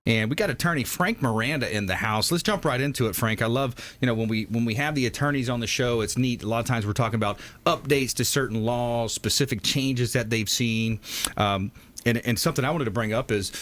And we got attorney Frank Miranda in the house. Let's jump right into it, Frank. I love, when we have the attorneys on the show, it's neat. A lot of times we're talking about updates to certain laws, specific changes that they've seen. And something I wanted to bring up is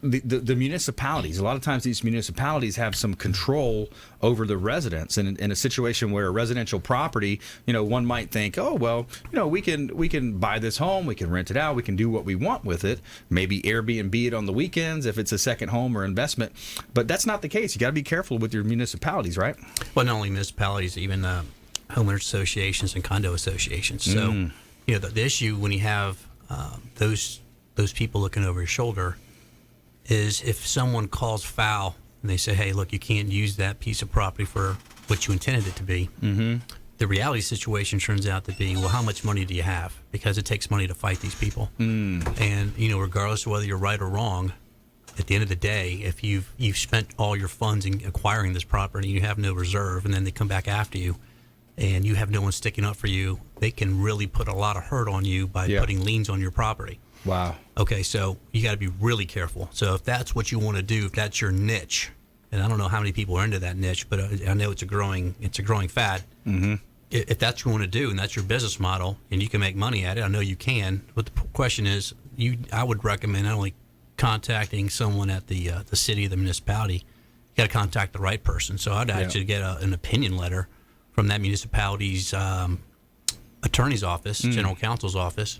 the municipalities. A lot of times these municipalities have some control over the residents. And in a situation where a residential property, one might think, oh, well, we can buy this home, we can rent it out, we can do what we want with it, maybe Airbnb it on the weekends if it's a second home or investment. But that's not the case. You got to be careful with your municipalities, right? Well, not only municipalities, even homeowners associations and condo associations. So, the issue when you have those people looking over your shoulder is if someone calls foul and they say, hey, look, you can't use that piece of property for what you intended it to be. Mm-hmm. The reality situation turns out to be, well, how much money do you have? Because it takes money to fight these people. Mm. And, regardless of whether you're right or wrong, at the end of the day, if you've spent all your funds in acquiring this property, you have no reserve, and then they come back after you, and you have no one sticking up for you, they can really put a lot of hurt on you by putting liens on your property. Wow. Okay, so you got to be really careful. So if that's what you want to do, if that's your niche, and I don't know how many people are into that niche, but I know it's a growing fad. Mm-hmm. If that's what you want to do and that's your business model and you can make money at it, I know you can. But the question is, I would recommend not only contacting someone at the city or the municipality, you got to contact the right person. So I'd actually get an opinion letter from that municipality's attorney's office, general counsel's office,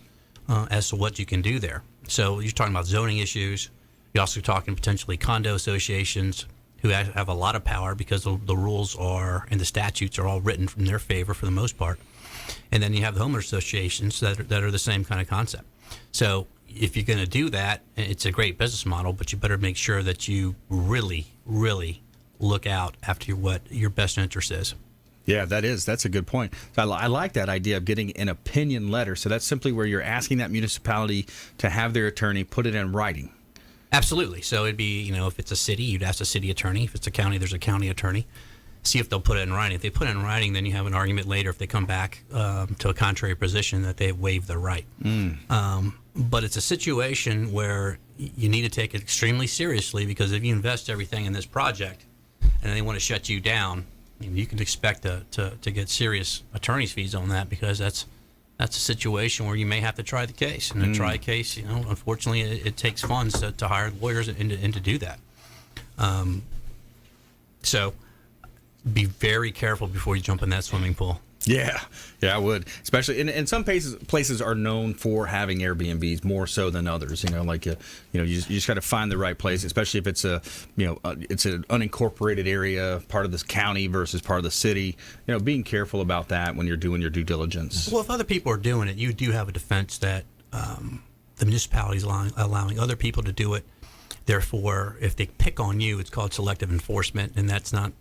as to what you can do there. So you're talking about zoning issues. You're also talking potentially condo associations who have a lot of power because the rules are and the statutes are all written in their favor for the most part. And then you have the homeowners associations that are the same kind of concept. So if you're going to do that, it's a great business model, but you better make sure that you really, really look out after what your best interest is. Yeah, that's a good point. So I like that idea of getting an opinion letter. So that's simply where you're asking that municipality to have their attorney put it in writing. Absolutely. So it'd be, if it's a city, you'd ask the city attorney. If it's a county, there's a county attorney. See if they'll put it in writing. If they put it in writing, then you have an argument later if they come back to a contrary position that they've waived their right. But it's a situation where you need to take it extremely seriously because if you invest everything in this project and they want to shut you down, you can expect to get serious attorney's fees on that because that's a situation where you may have to try the case. And to try a case, unfortunately, it takes funds to hire lawyers and to do that. So be very careful before you jump in that swimming pool. Yeah, I would. Especially in some places are known for having Airbnbs more so than others. You just got to find the right place, especially if it's it's an unincorporated area, part of this county versus part of the city. Being careful about that when you're doing your due diligence. Well, if other people are doing it, you do have a defense that the municipality is allowing other people to do it. Therefore, if they pick on you, it's called selective enforcement, and that's not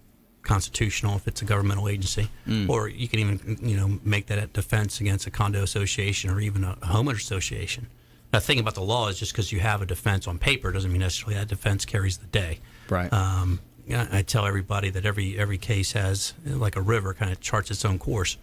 constitutional if it's a governmental agency. Or you can even make that a defense against a condo association or even a homeowner association. Now, the thing about the law is just because you have a defense on paper doesn't mean necessarily that defense carries the day. Right. I tell everybody that every case has, like a river, kind of charts its own course.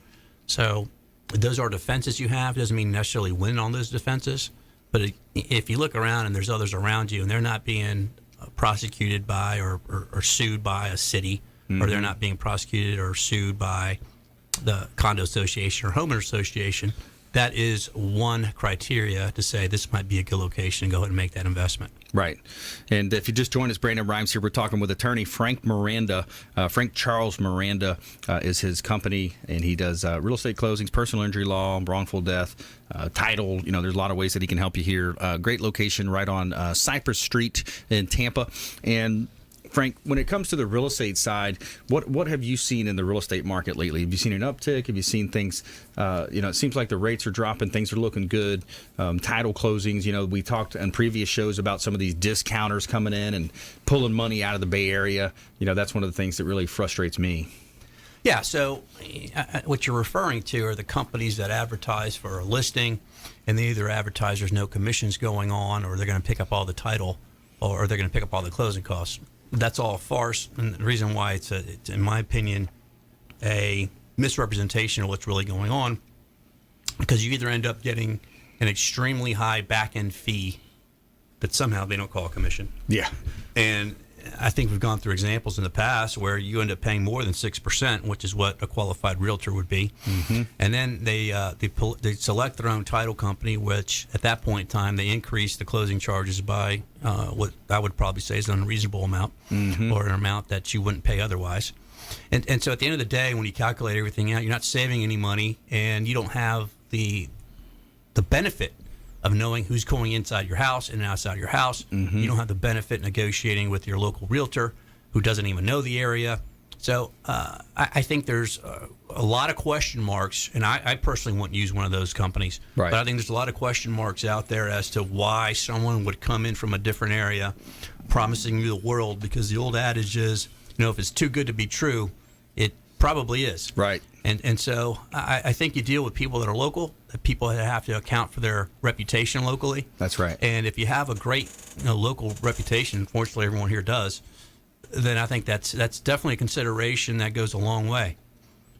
So those are defenses you have. Doesn't mean necessarily win on those defenses. But if you look around and there's others around you and they're not being prosecuted by or sued by a city, or they're not being prosecuted or sued by the condo association or homeowner association, that is one criteria to say this might be a good location and go ahead and make that investment. Right. And if you just joined us, Brandon Rhymes here. We're talking with attorney Frank Miranda. Frank Charles Miranda is his company, and he does real estate closings, personal injury law, wrongful death, title. There's a lot of ways that he can help you here. Great location right on Cypress Street in Tampa. And Frank, when it comes to the real estate side, what have you seen in the real estate market lately? Have you seen an uptick? Have you seen things, it seems like the rates are dropping, things are looking good, title closings, we talked in previous shows about some of these discounters coming in and pulling money out of the Bay Area. That's one of the things that really frustrates me. Yeah, so what you're referring to are the companies that advertise for a listing, and they either advertise there's no commissions going on, or they're going to pick up all the title, or they're going to pick up all the closing costs. That's all a farce, and the reason why it's in my opinion, a misrepresentation of what's really going on, because you either end up getting an extremely high back-end fee but somehow they don't call a commission. Yeah. And I think we've gone through examples in the past where you end up paying more than 6%, which is what a qualified realtor would be. Mm-hmm. And then they select their own title company, which at that point in time they increase the closing charges by what I would probably say is an unreasonable amount, or an amount that you wouldn't pay otherwise. And so at the end of the day, when you calculate everything out, you're not saving any money, and you don't have the benefit of knowing who's going inside your house and outside your house. Mm-hmm. You don't have the benefit negotiating with your local realtor who doesn't even know the area. So I think there's a lot of question marks, and I personally wouldn't use one of those companies. Right. But I think there's a lot of question marks out there as to why someone would come in from a different area promising you the world, because the old adage is, if it's too good to be true, it probably is. Right. And so I think you deal with people that are local, that people that have to account for their reputation locally. That's right. And if you have a great local reputation, fortunately everyone here does, then I think that's definitely a consideration that goes a long way.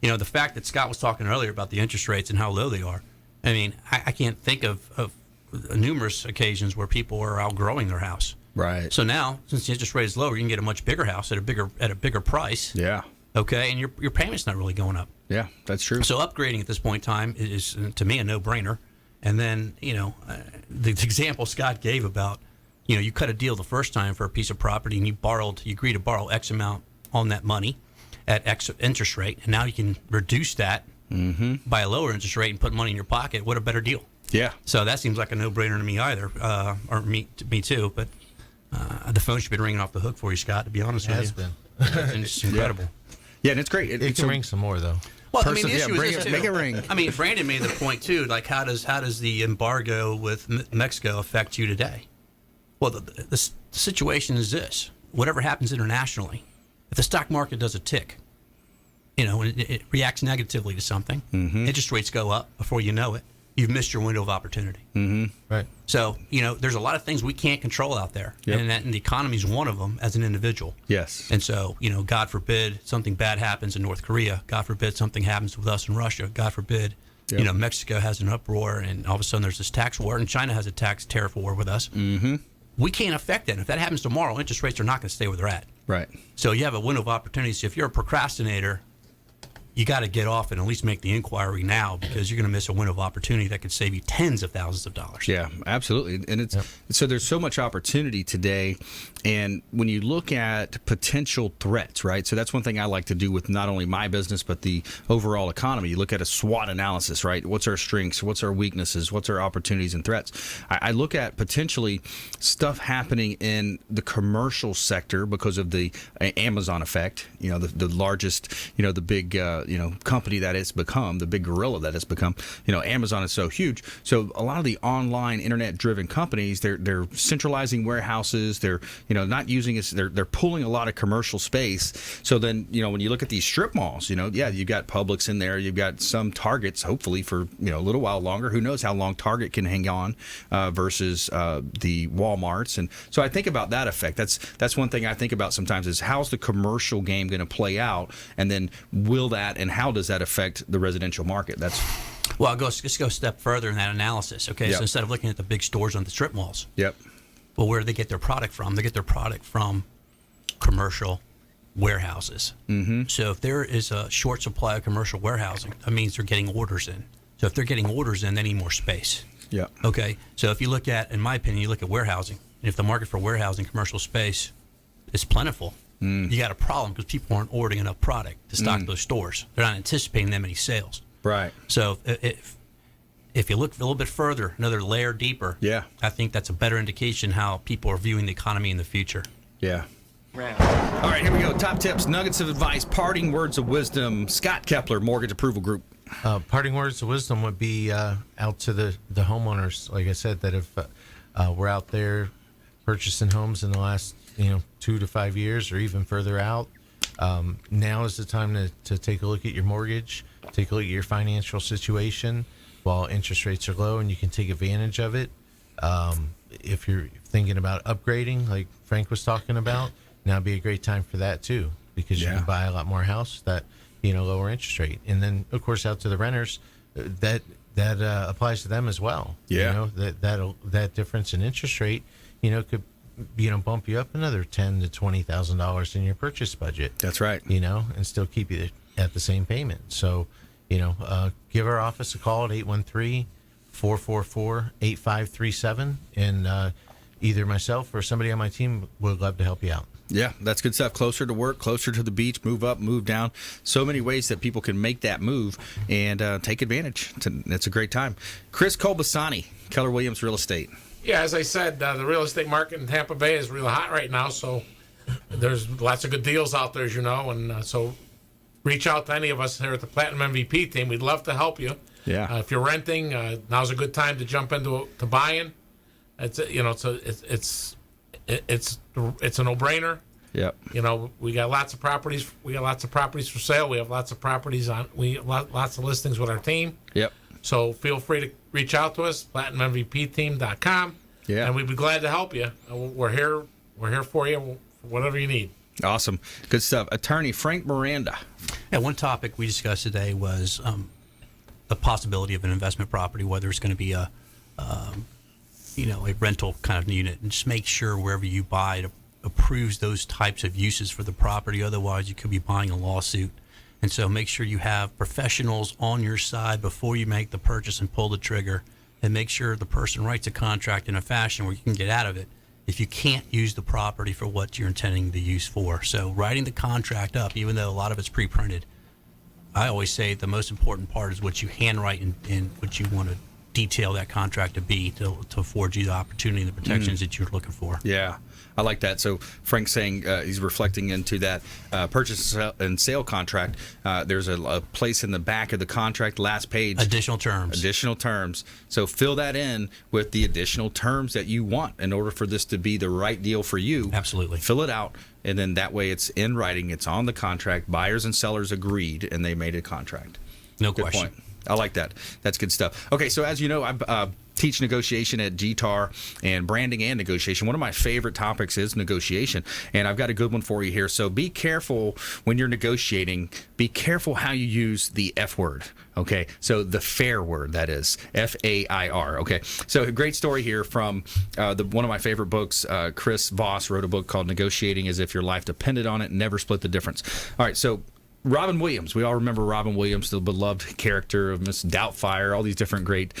The fact that Scott was talking earlier about the interest rates and how low they are, I mean, I can't think of numerous occasions where people are outgrowing their house. Right. So now, since the interest rate is lower, you can get a much bigger house at a bigger price. Yeah. Okay, and your payment's not really going up. Yeah, that's true. So upgrading at this point in time is to me, a no-brainer. And then, the example Scott gave about, you cut a deal the first time for a piece of property and you agreed to borrow X amount on that money at X interest rate, and now you can reduce that by a lower interest rate and put money in your pocket. What a better deal. Yeah. So that seems like a no-brainer to me either, or me too. But the phone should be ringing off the hook for you, Scott, to be honest with you. It has been. It's incredible. Yeah, and it's great. It can ring some more, though. Well, I mean, the issue is this, too. Make it ring. I mean, Brandon made the point, too, like how does the embargo with Mexico affect you today? Well, the situation is this. Whatever happens internationally, if the stock market does a tick, and it reacts negatively to something, interest rates go up before you know it, you've missed your window of opportunity. Mm-hmm. Right. So, there's a lot of things we can't control out there. Yep. And the economy is one of them as an individual. Yes. And so, God forbid something bad happens in North Korea. God forbid something happens with us in Russia. God forbid, Mexico has an uproar and all of a sudden there's this tax war, and China has a tariff war with us. Mm-hmm. We can't affect that. If that happens tomorrow, interest rates are not going to stay where they're at. Right. So you have a window of opportunity. So if you're a procrastinator, you got to get off and at least make the inquiry now, because you're going to miss a window of opportunity that could save you tens of thousands of dollars. Yeah, absolutely. And so there's so much opportunity today. And when you look at potential threats, right? So that's one thing I like to do with not only my business, but the overall economy. You look at a SWOT analysis, right? What's our strengths? What's our weaknesses? What's our opportunities and threats? I look at potentially stuff happening in the commercial sector because of the Amazon effect, the largest, the big, company that it's become, the big gorilla that it's become. Amazon is so huge. So a lot of the online internet-driven companies, they're centralizing warehouses. They're not using it. They're pulling a lot of commercial space. So then when you look at these strip malls, you've got Publix in there. You've got some Targets, hopefully for a little while longer. Who knows how long Target can hang on versus the Walmarts. And so I think about that effect. That's one thing I think about sometimes is how's the commercial game going to play out, and then will that and how does that affect the residential market? Well, let's go a step further in that analysis. Okay, Yep. So instead of looking at the big stores on the strip malls, Yep. well, where do they get their product from? They get their product from commercial warehouses. Mm-hmm. So if there is a short supply of commercial warehousing, that means they're getting orders in. So if they're getting orders in, they need more space. Yeah. Okay, so if you look at, in my opinion, you look at warehousing, and if the market for warehousing commercial space is plentiful, you got a problem because people aren't ordering enough product to stock those stores. They're not anticipating that many sales. Right. So if you look a little bit further, another layer deeper, I think that's a better indication how people are viewing the economy in the future. Yeah. All right, here we go. Top tips, nuggets of advice, parting words of wisdom. Scott Kepler, Mortgage Approval Group. Parting words of wisdom would be out to the homeowners, like I said, that if we're out there purchasing homes in the last 2 to 5 years or even further out, now is the time to take a look at your mortgage, take a look at your financial situation while interest rates are low, and you can take advantage of it. If you're thinking about upgrading, like Frank was talking about, now would be a great time for that too, because you can buy a lot more house that lower interest rate. And then of course out to the renters, that applies to them as well. Yeah. That difference in interest rate, could bump you up another $10,000 to $20,000 in your purchase budget. That's right. And still keep you at the same payment. So, give our office a call at 813-444-8537, and either myself or somebody on my team would love to help you out. Yeah, that's good stuff. Closer to work, closer to the beach, move up, move down. So many ways that people can make that move and take advantage. It's a great time. Chris Colbasani, Keller Williams Real Estate. Yeah, as I said, the real estate market in Tampa Bay is really hot right now, so there's lots of good deals out there, as you know, and so reach out to any of us here at the Platinum MVP team. We'd love to help you. Yeah. If you're renting, now's a good time to jump into to buying. It's a no-brainer. Yep. We got lots of properties. We got lots of properties for sale. We have lots of properties on. Lots of listings with our team. Yep. So feel free to reach out to us, PlatinumMVPteam.com. Yeah. And we'd be glad to help you. We're here. We're here for you. For whatever you need. Awesome. Good stuff. Attorney Frank Miranda. Yeah, one topic we discussed today was the possibility of an investment property, whether it's going to be a rental kind of unit, and just make sure wherever you buy it approves those types of uses for the property. Otherwise, you could be buying a lawsuit. And so make sure you have professionals on your side before you make the purchase and pull the trigger, and make sure the person writes a contract in a fashion where you can get out of it if you can't use the property for what you're intending the use for. So writing the contract up, even though a lot of it's pre-printed, I always say the most important part is what you handwrite and what you want to detail that contract to be to afford you the opportunity and the protections that you're looking for. Yeah, I like that. So Frank's saying he's reflecting into that purchase and sale contract. There's a place in the back of the contract, last page. Additional terms. So fill that in with the additional terms that you want in order for this to be the right deal for you. Absolutely. Fill it out, and then that way it's in writing. It's on the contract. Buyers and sellers agreed, and they made a contract. No Good question. point. I like that. That's good stuff. Okay, so as you know, I teach negotiation at GTAR and branding and negotiation. One of my favorite topics is negotiation, and I've got a good one for you here. So be careful when you're negotiating. Be careful how you use the F word, okay? So the fair word, that is, F-A-I-R, okay? So a great story here from one of my favorite books. Chris Voss wrote a book called Negotiating as If Your Life Depended on It, Never Split the Difference. All right, so Robin Williams. We all remember Robin Williams, the beloved character of Miss Doubtfire, all these different great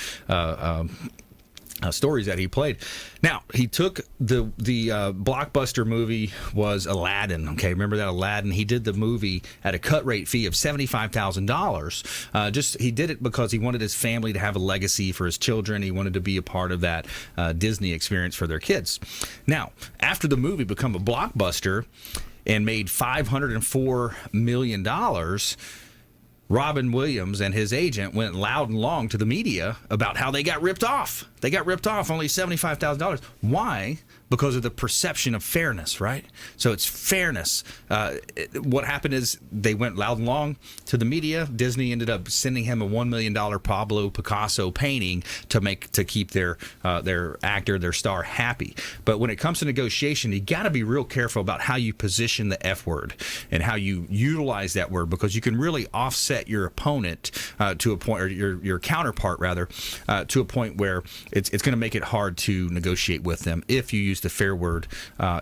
stories that he played. Now, he took the blockbuster movie was Aladdin. Okay, remember that Aladdin? He did the movie at a cut rate fee of $75,000. He did it because he wanted his family to have a legacy for his children. He wanted to be a part of that Disney experience for their kids. Now, after the movie became a blockbuster and made $504 million, Robin Williams and his agent went loud and long to the media about how they got ripped off. They got ripped off only $75,000. Why? Because of the perception of fairness, right? So it's fairness. What happened is they went loud and long to the media. Disney ended up sending him a $1 million Pablo Picasso painting to keep their actor, their star, happy. But when it comes to negotiation, you got to be real careful about how you position the F word and how you utilize that word, because you can really offset your opponent to a point, or your counterpart rather, to a point where it's going to make it hard to negotiate with them if you use the fair word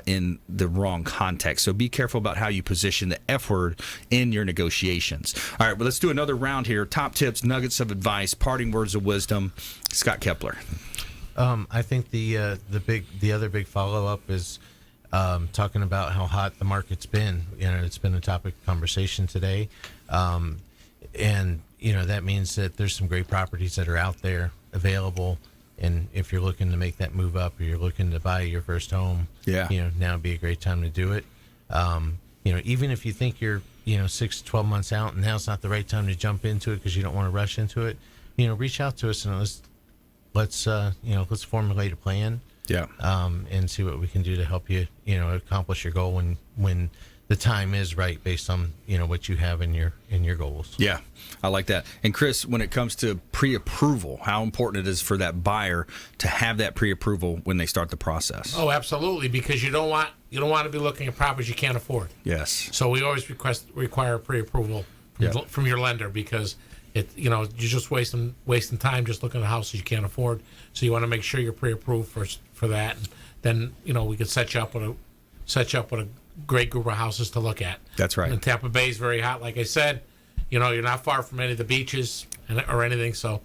in the wrong context. So be careful about how you position the F word in your negotiations. All right, well, let's do another round here. Top tips, nuggets of advice, parting words of wisdom. Scott Kepler. I think the other big follow up is talking about how hot the market's been. It's been a topic of conversation today, and that means that there's some great properties that are out there available. And if you're looking to make that move up, or you're looking to buy your first home, now would be a great time to do it. Even if you think you're 6 to 12 months out and now's not the right time to jump into it because you don't want to rush into it, reach out to us and let's formulate a plan. Yeah. And see what we can do to help you, accomplish your goal when the time is right, based on what you have in your goals. Yeah, I like that. And Chris, when it comes to pre-approval, how important it is for that buyer to have that pre-approval when they start the process. Oh, absolutely, because you don't want to be looking at properties you can't afford. Yes. So we always require pre-approval from your lender, because you're just wasting time just looking at houses you can't afford. So you want to make sure you're pre-approved for that. then we could set you up with a great group of houses to look at. That's right. And Tampa Bay is very hot, like I said. You're not far from any of the beaches or anything. So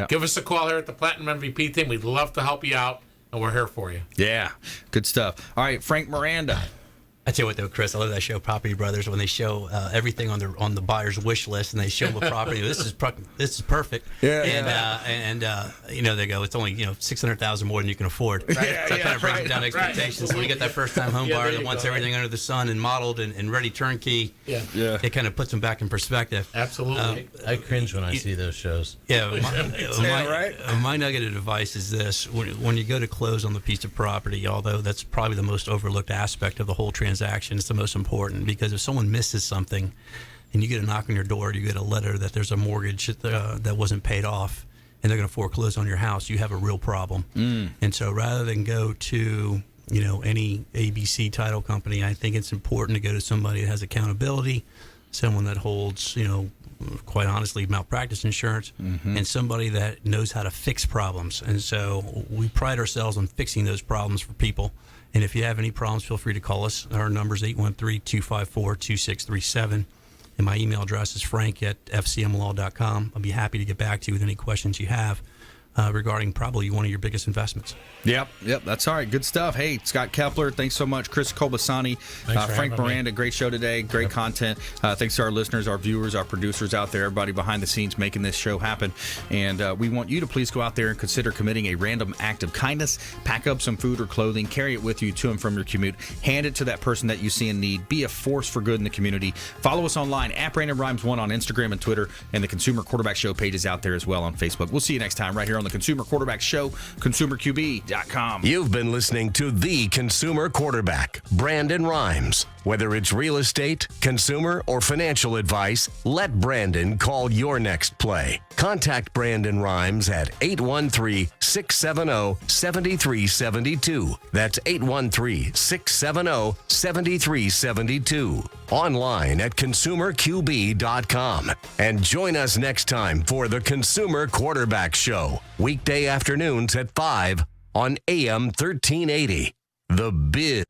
give us a call here at the Platinum MVP team. We'd love to help you out, and we're here for you. Yeah, good stuff. All right, Frank Miranda. I tell you what, though, Chris, I love that show, Property Brothers, when they show everything on the buyer's wish list, and they show them a property. This is perfect. Yeah. And they go, it's only $600,000 more than you can afford. Right. So that kind of brings down expectations. So when you get that first time home buyer that wants everything under the sun and modeled and ready turnkey, it kind of puts them back in perspective. Absolutely. I cringe when I see those shows. Yeah. My nugget of advice is this: when you go to close on the piece of property, although that's probably the most overlooked aspect of the whole transaction, it's the most important, because if someone misses something and you get a knock on your door, you get a letter that there's a mortgage that wasn't paid off and they're going to foreclose on your house, you have a real problem. And so rather than go to any ABC title company, I think it's important to go to somebody that has accountability, someone that holds quite honestly malpractice insurance, and somebody that knows how to fix problems. And so we pride ourselves on fixing those problems for people. And if you have any problems, feel free to call us. Our number is 813-254-2637. And my email address is frank@fcmlaw.com. I'll be happy to get back to you with any questions you have regarding probably one of your biggest investments. Yep, that's all right. Good stuff. Hey, Scott Kepler, thanks so much. Chris Colbasani, Frank Miranda, great show today, great content. Thanks to our listeners, our viewers, our producers out there, everybody behind the scenes making this show happen. And we want you to please go out there and consider committing a random act of kindness. Pack up some food or clothing, carry it with you to and from your commute, hand it to that person that you see in need. Be a force for good in the community. Follow us online at Brandon Rhymes 1 on Instagram and Twitter, and the Consumer Quarterback Show page is out there as well on Facebook. We'll see you next time right here on the Consumer Quarterback Show, consumerqb.com. You've been listening to The Consumer Quarterback, Brandon Rhymes. Whether it's real estate, consumer, or financial advice, let Brandon call your next play. Contact Brandon Rhymes at 813-670-7372. That's 813-670-7372. Online at consumerqb.com. And join us next time for the Consumer Quarterback Show, weekday afternoons at 5 on AM 1380. The Biz.